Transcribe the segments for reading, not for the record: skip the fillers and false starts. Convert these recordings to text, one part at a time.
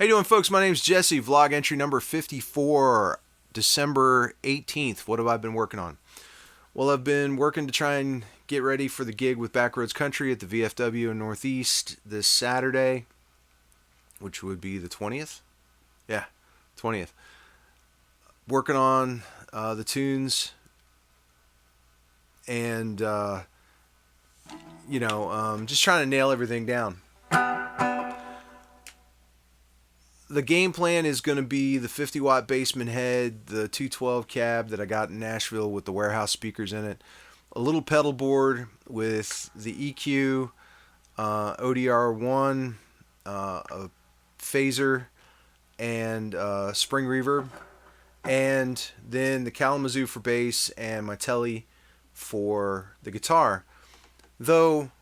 How you doing, folks? My name's Jesse. Vlog entry number 54, December 18th. What have I been working on? Well, I've been working to try and get ready for the gig with Backroads Country at the VFW in Northeast this Saturday, which would be the 20th. Yeah, 20th. Working on the tunes and, just trying to nail everything down. The game plan is going to be the 50-watt Bassman head, the 212 cab that I got in Nashville with the warehouse speakers in it, a little pedal board with the EQ, ODR1, a phaser, and spring reverb, and then the Kalamazoo for bass and my Tele for the guitar. Though,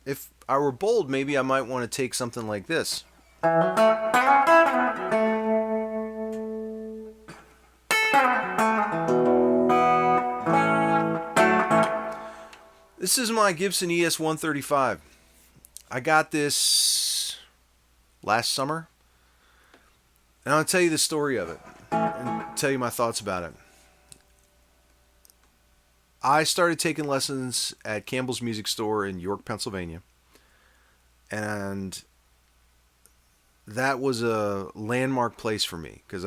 if I were bold, maybe I might want to take something like this. This is my Gibson ES-135. I got this last summer, and I'll tell you the story of it and tell you my thoughts about it. I started taking lessons at Campbell's Music Store in York, Pennsylvania, and that was a landmark place for me because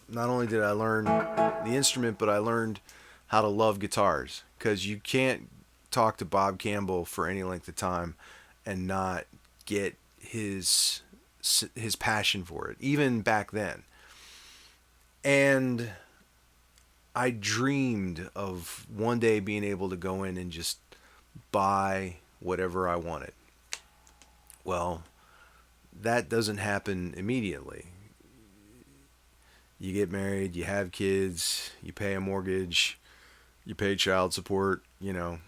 not only did I learn the instrument, but I learned how to love guitars, because you can't talk to Bob Campbell for any length of time and not get his passion for it, even back then. And I dreamed of one day being able to go in and just buy whatever I wanted. Well, that doesn't happen immediately. You get married, you have kids, you pay a mortgage, you pay child support, the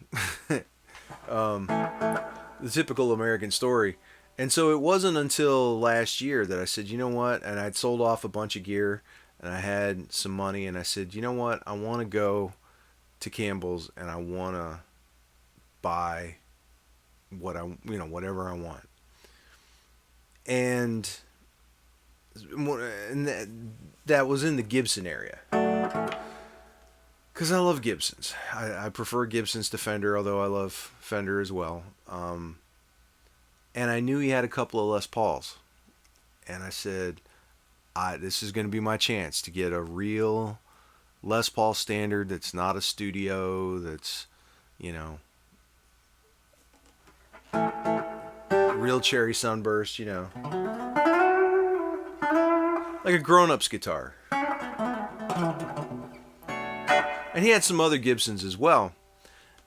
typical American story. And so it wasn't until last year that I said, you know what, and I'd sold off a bunch of gear and I had some money, and I said, you know what, I want to go to Campbell's and I want to buy whatever I want. And that was in the Gibson area. Because I love Gibsons. I prefer Gibsons to Fender, although I love Fender as well. And I knew he had a couple of Les Pauls. And I said, this is going to be my chance to get a real Les Paul standard that's not a studio, that's, real cherry sunburst, like a grown-up's guitar. And he had some other Gibsons as well.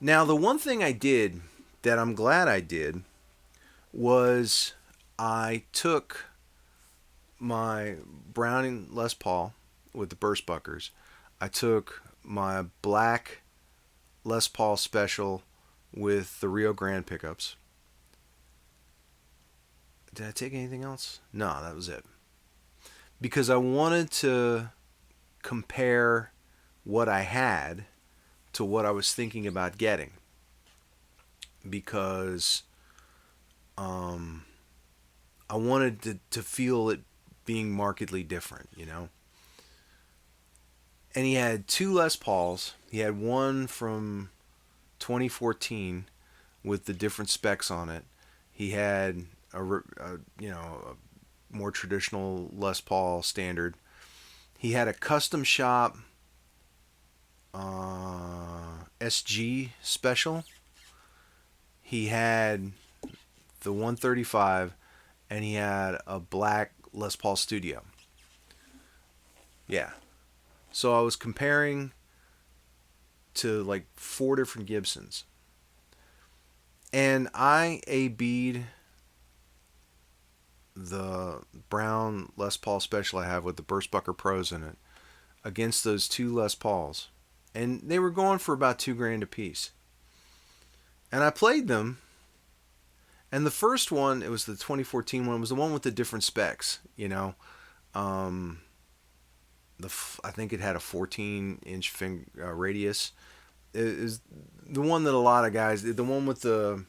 Now, the one thing I did that I'm glad I did was I took my Browning Les Paul with the burst buckers. I took my black Les Paul Special with the Rio Grande pickups. Did I take anything else? No, that was it. Because I wanted to compare what I had to what I was thinking about getting, because I wanted to feel it being markedly different, And he had two Les Pauls. He had one from 2014 with the different specs on it. He had a more traditional Les Paul standard. He had a custom shop SG special. He had the 135, and he had a black Les Paul Studio. Yeah. So I was comparing to like 4 different Gibsons. And I A-B'd the brown Les Paul Special I have with the Burstbucker Pros in it against those two Les Pauls. And they were going for about $2,000 a piece. And I played them. And the first one, it was the 2014 one, was the one with the different specs, I think it had a 14-inch radius. It is the one that a lot of guys, the one with the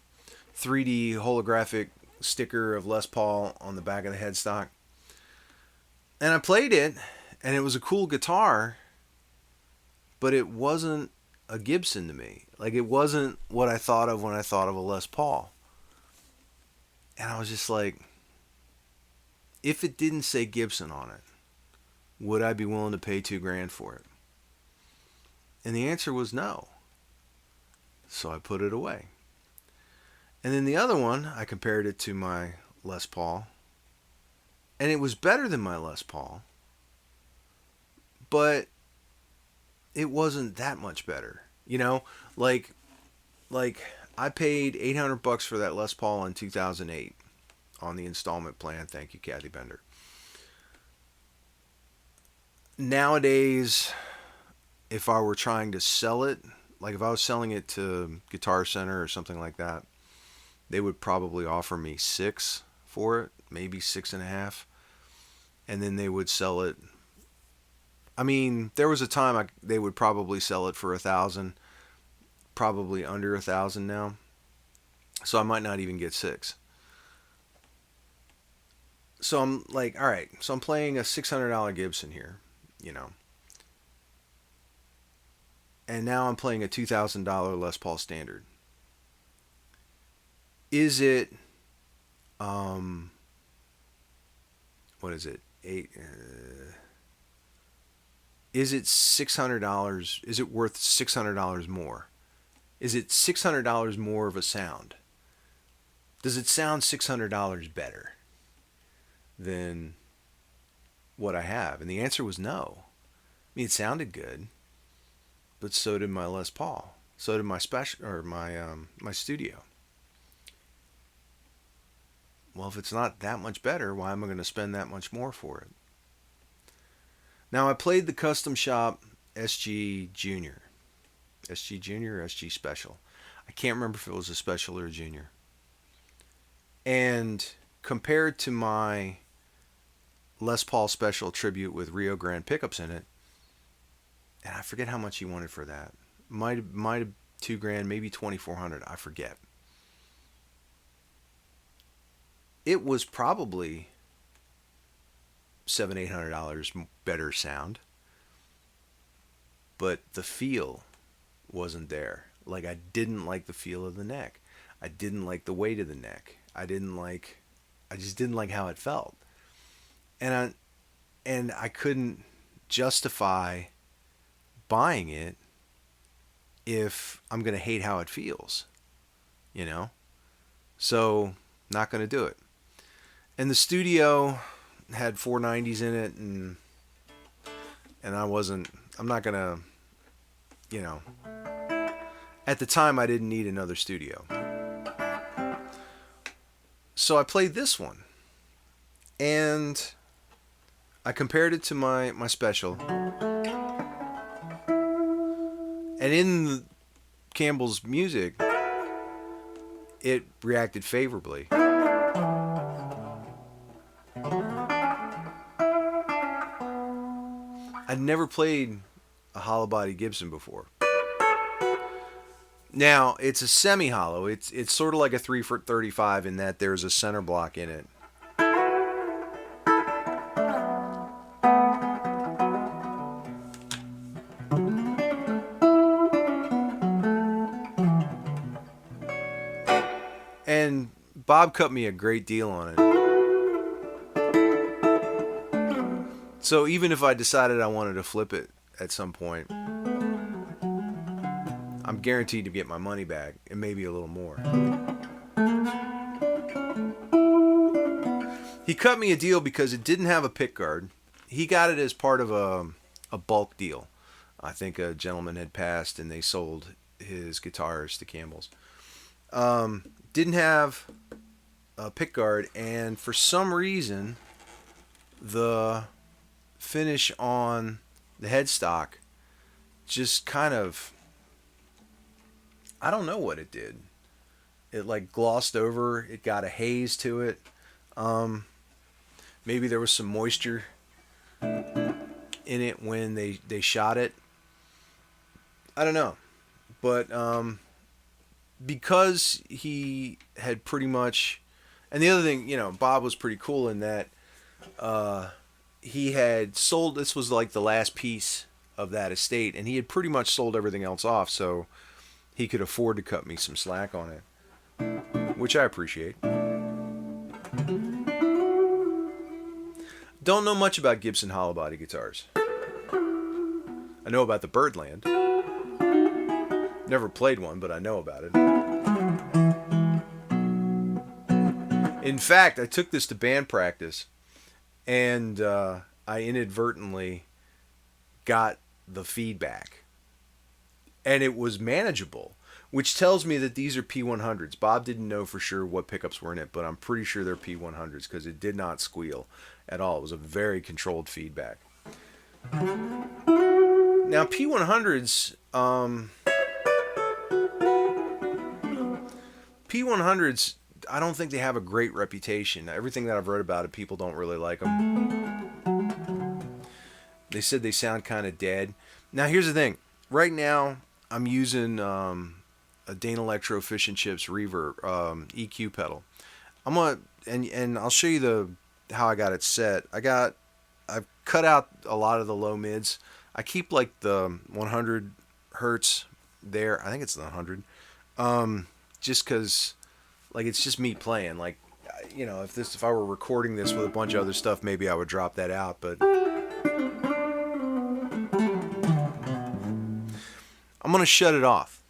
3D holographic sticker of Les Paul on the back of the headstock. And I played it, and it was a cool guitar, but it wasn't a Gibson to me. Like, it wasn't what I thought of when I thought of a Les Paul. And I was just like, if it didn't say Gibson on it, would I be willing to pay $2,000 for it? And the answer was no. So I put it away. And then the other one, I compared it to my Les Paul, and it was better than my Les Paul, but it wasn't that much better. You know, like like I paid $800 for that Les Paul in 2008 on the installment plan. Thank you, Kathy Bender. Nowadays, if I were trying to sell it, like if I was selling it to Guitar Center or something like that, they would probably offer me six for it, maybe six and a half, and then they would sell it. I mean, there was a time they would probably sell it for 1,000, probably under 1,000 now. So I might not even get six. So I'm like, all right. So I'm playing a $600 Gibson here, you know, and now I'm playing a $2,000 Les Paul Standard. Is it um what is it? Eight is it $600? Is it worth $600 more? Is it $600 more of a sound? Does it sound $600 better than what I have? And the answer was no. I mean, it sounded good, but so did my Les Paul. So did my special or my studio. Well, if it's not that much better, why am I going to spend that much more for it? Now, I played the Custom Shop SG Junior. SG Junior or SG Special. I can't remember if it was a Special or a Junior. And compared to my Les Paul Special Tribute with Rio Grande pickups in it, and I forget how much he wanted for that. Might have $2,000, maybe 2,400. I forget. It was probably $700-800 better sound, but the feel wasn't there. Like, I didn't like the feel of the neck. I didn't like the weight of the neck. I just didn't like how it felt. And I couldn't justify buying it if I'm going to hate how it feels, you know? So, not going to do it. And the studio had 490s in it, and I'm not going to, you know, at the time I didn't need another studio. So I played this one, and I compared it to my special, and in Campbell's music, it reacted favorably. I'd never played a hollow body Gibson before. Now, it's a semi-hollow. It's sort of like a 3 for 35 in that there's a center block in it. And Bob cut me a great deal on it. So even if I decided I wanted to flip it at some point, I'm guaranteed to get my money back and maybe a little more. He cut me a deal because it didn't have a pick guard. He got it as part of a bulk deal. I think a gentleman had passed and they sold his guitars to Campbell's. Didn't have a pick guard, and for some reason, the finish on the headstock just kind of, I don't know what it did. It like glossed over. It got a haze to it. Maybe there was some moisture in it when they shot it. I don't know. But because he had pretty much, and the other thing, you know, Bob was pretty cool in that he had sold, this was like the last piece of that estate, and he had pretty much sold everything else off, so he could afford to cut me some slack on it, which I appreciate. Don't know much about Gibson hollow body guitars. I know about the Birdland. Never played one, but I know about it. In fact, I took this to band practice, and I inadvertently got the feedback, and it was manageable, which tells me that these are P100s. Bob didn't know for sure what pickups were in it, but I'm pretty sure they're P100s because it did not squeal at all. It was a very controlled feedback. Now P100s, P100s, I don't think they have a great reputation. Everything that I've read about it, people don't really like them. They said they sound kind of dead. Now here's the thing. Right now, I'm using a Danelectro Fish and Chips Reverb EQ pedal. I'm gonna and I'll show you how I got it set. I've cut out a lot of the low mids. I keep like the 100 hertz there. I think it's the 100. Just because, like, it's just me playing. Like, you know, if I were recording this with a bunch of other stuff, maybe I would drop that out. But I'm gonna shut it off.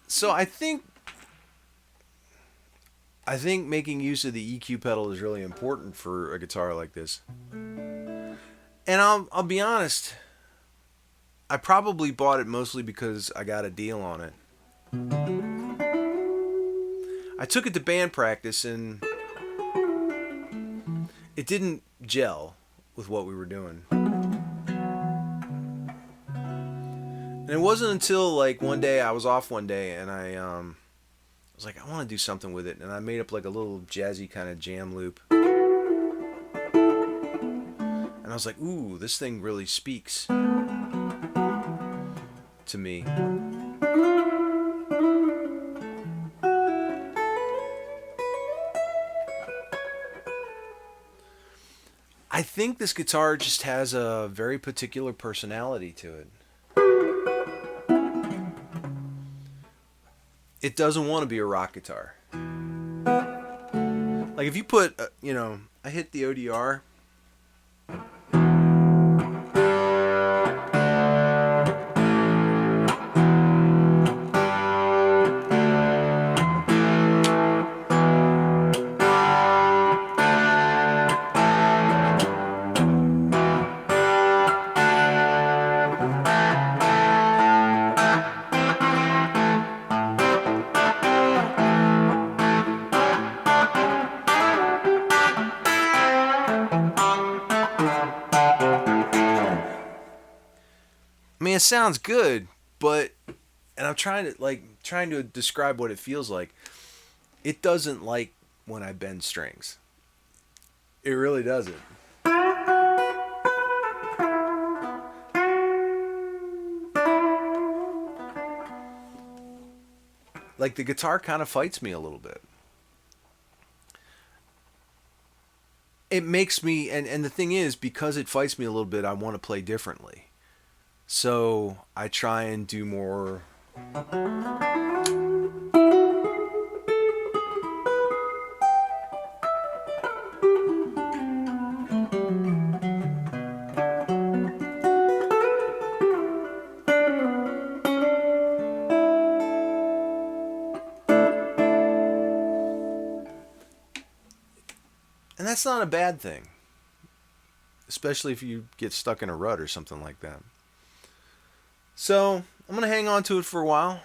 So I think making use of the EQ pedal is really important for a guitar like this. And I'll be honest, I probably bought it mostly because I got a deal on it. I took it to band practice and it didn't gel with what we were doing. And it wasn't until like one day I was off one day and I was like, I want to do something with it, and I made up like a little jazzy kind of jam loop. And I was like, ooh, this thing really speaks to me. I think this guitar just has a very particular personality to it. It doesn't want to be a rock guitar. Like if you put, I hit the ODR. I mean, it sounds good, but, and I'm trying to describe what it feels like. It doesn't like when I bend strings. It really doesn't. Like the guitar kind of fights me a little bit. It makes me, and the thing is, because it fights me a little bit, I want to play differently. So I try and do more. And that's not a bad thing. especially if you get stuck in a rut or something like that. So I'm gonna hang on to it for a while,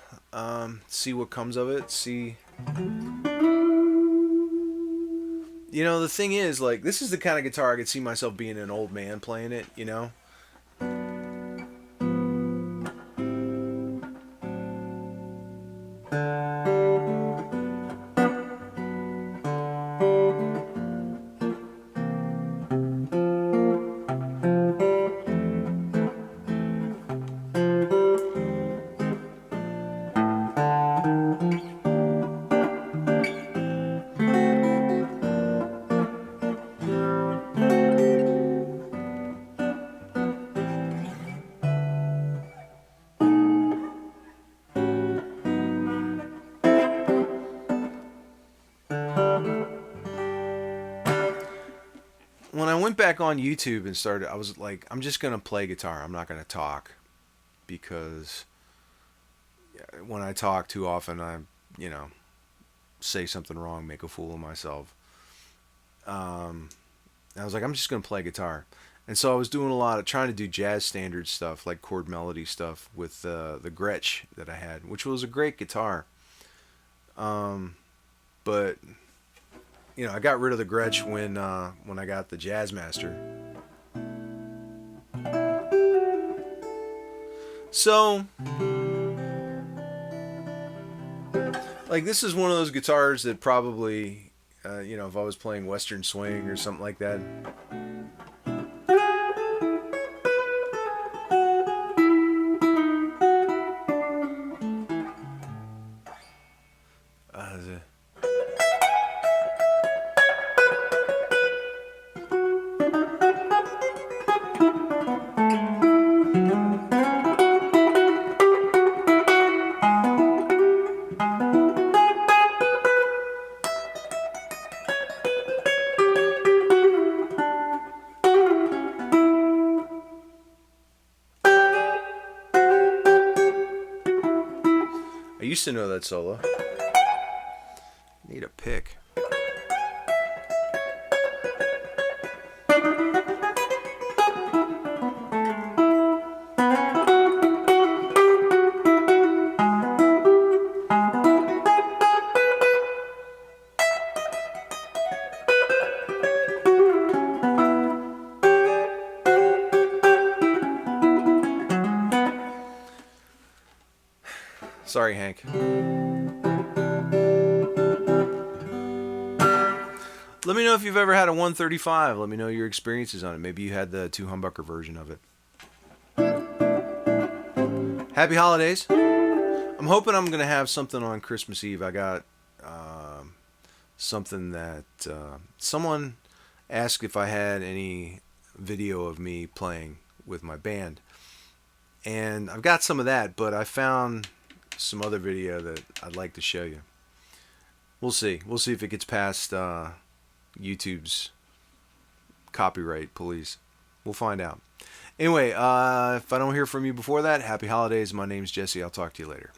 see what comes of it. See, the thing is, like, this is the kind of guitar I could see myself being an old man playing it. When I went back on YouTube and started, I was like, I'm just gonna play guitar. I'm not gonna talk because when I talk too often, you know, say something wrong, make a fool of myself. Um, I was like, I'm just gonna play guitar, and so I was doing a lot of trying to do jazz standard stuff, like chord melody stuff, with the Gretsch that I had, which was a great guitar. Um, but I got rid of the Gretsch when I got the Jazzmaster. So, like, this is one of those guitars that probably, if I was playing Western Swing or something like that. Uh, I used to know that solo. Need a pick. Sorry, Hank. Let me know if you've ever had a 135. Let me know your experiences on it. Maybe you had the two humbucker version of it. Happy holidays. I'm hoping I'm going to have something on Christmas Eve. I got something that someone asked if I had any video of me playing with my band. And I've got some of that, but I found some other video that I'd like to show you. We'll see. We'll see if it gets past YouTube's copyright police. We'll find out. Anyway, if I don't hear from you before that, happy holidays. My name's Jesse. I'll talk to you later.